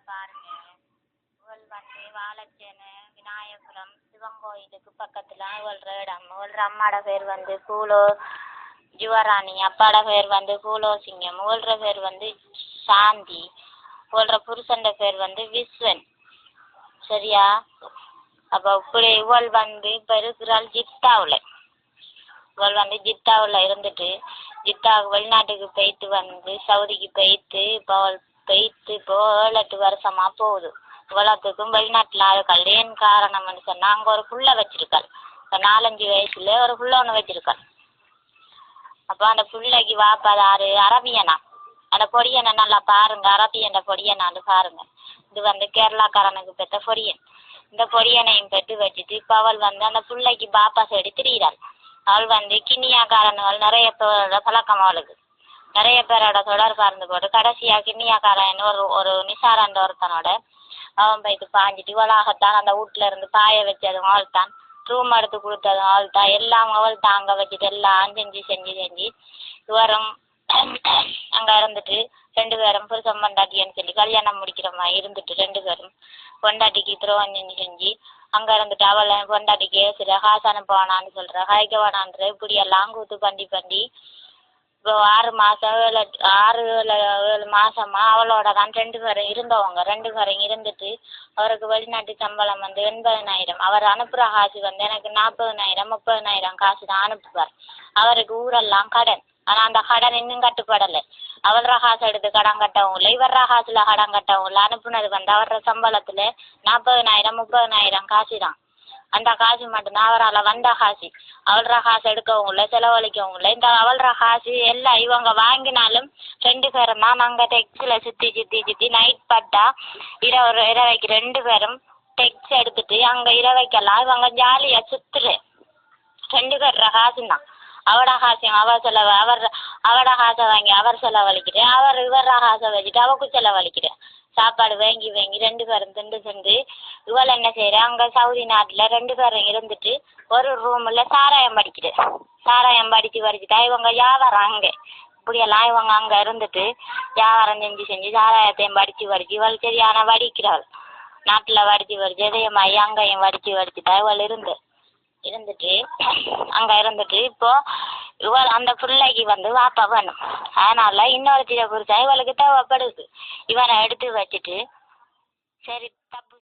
பாருங்க. இவள் வந்து வாழைச்சேனை விநாயகபுரம் சிவன் கோயிலுக்கு பக்கத்துல இவள்ற இடம். இவள்ற அம்மாட பேர் வந்து பூலோ ஜுவராணி, அப்பாட பேர் வந்து பூலோ சிங்கம், இவள்ற பேர் வந்து சாந்தி, இவள்ற புருஷன்ற பேர் வந்து விஸ்வன். சரியா? அப்ப இப்படி இவள் வந்து இப்ப இருக்கிறாள் ஜித்தாவில். இவள் வந்து ஜித்தாவில் இருந்துட்டு ஜித்தாவுக்கு வெளிநாட்டுக்கு போயிட்டு வந்து சவுதிக்கு போயிட்டு இப்போ அவள் போயிட்டு இப்போ 7-8 வருஷமா போகுது. இவ்வளோத்துக்கும் வெளிநாட்டில் ஆளுக்கள். ஏன் காரணம்னு சொன்னால் அங்கே ஒரு புள்ள வச்சிருக்காள். இப்போ 4-5 வயசுல ஒரு புள்ள ஒன்று வச்சிருக்காள். அப்போ அந்த பிள்ளைக்கு வாப்பாதாரு அரபியனா, அந்த பொடியனை நல்லா பாருங்க, அரபியன்ற பொடியனான்னு பாருங்க. இது வந்து கேரளாக்காரனுக்கு பெற்ற பொடியன். இந்த பொடியனையும் பெற்று வச்சுட்டு இப்போ அவள் வந்து அந்த பிள்ளைக்கு பாப்பா சைடு திரியிறாள். அவள் வந்து கிண்ணியாக்காரன்கள் நிறைய பேரோட பழக்கம். அவளுக்கு நிறைய பேரோட தொடர் பார்ந்து போட்டு கடைசியா கிண்ணியாக்காரன் ஒரு நிசாரான்ற ஒருத்தனோட அவன் போயிட்டு பாஞ்சிட்டு இவளாகத்தான் அந்த வீட்டுல இருந்து பாய வச்சதும் அவள் தான், ரூம் எடுத்து கொடுத்ததும் அவள் தான், எல்லாம் அவள் தான். அங்கே வச்சுட்டு எல்லாம் செஞ்சு இவரும் அங்கே இருந்துட்டு 2 பேரும் புருஷன் பொண்டாட்டின்னு சொல்லி கல்யாணம் முடிக்கிற மாதிரி இருந்துட்டு 2 பேரும் பொண்டாட்டிக்கு துரோகம் செஞ்சு அங்கே இருந்துட்டு அவளை பொண்டாட்டிக்கு சில காசு அனுப்புவானான்னு சொல்கிற காய்க்க வேணான்ற இப்படி எல்லாம் கூத்து பண்ணி இப்போ 6 மாதம் 7 மாசமா அவளோட தான் 2 பேரும் இருந்தவங்க. 2 பேரும் இருந்துட்டு அவருக்கு வெளிநாட்டு சம்பளம் வந்து 80,000. அவர் அனுப்புகிற காசு வந்து எனக்கு 40,000 30,000 காசு தான் அனுப்புவார். அவருக்கு ஊரெல்லாம் கடன். ஆனால் அந்த கடன் இன்னும் கட்டுப்படலை. அவள்ற காசு எடுத்து கடன் கட்டவும் இல்லை, இவர்ற காசுல கடன் கட்டவும் இல்லை. அனுப்புனது வந்து அவர்ற சம்பளத்தில் 40,000 30,000 காசு தான். அந்த காசு மட்டும்தான் அவரால் வந்த காசு. அவள்ற காசு எடுக்கவும் இல்லை, செலவழிக்கவும் இல்லை. இந்த அவள்ற காசு எல்லாம் இவங்க வாங்கினாலும் 2 பேரும் தான் நாங்கள் டெக்ஸில் சுற்றி நைட் பட்டா இரவைக்கு 2 பேரும் டெக்ஸ் எடுத்துட்டு அங்கே இரவைக்கெல்லாம் இவங்க ஜாலியாக சுற்றுல 2 பேர்ற காசுதான். அவட காசையும் அவர் செலவு அவட காசை வாங்கி அவர் செலவழிக்கிட்டு அவர் இவர்ற காசை வச்சுட்டு அவக்கு செலவழிக்கிட்டு சாப்பாடு வாங்கி 2 பேரும் திண்டு இவள் என்ன செய்யற அங்கே சவுதி நாட்டில் 2 பேரும் இருந்துட்டு ஒரு ரூமில் சாராயம் படிச்சுட்டா இவங்க வியாபாரம் அங்கே இப்படியெல்லாம் இவங்க அங்கே இருந்துட்டு வியாபாரம் செஞ்சு சாராயத்தையும் படிச்சு இவள் சரியான வடிக்கிறாள். நாட்டில் வடிச்சு இதயமாயி அங்கேயும் வடிச்சுட்டா இவள் இருந்துட்டு அங்கே இருந்துட்டு இப்போ இவள் அந்த பிள்ளைக்கு வந்து வாப்பா வேணும். அதனால இன்னொருத்திய குறிச்சா இவளுக்கு தேவைப்படுது. இவனை எடுத்து வச்சுட்டு சரி தப்பு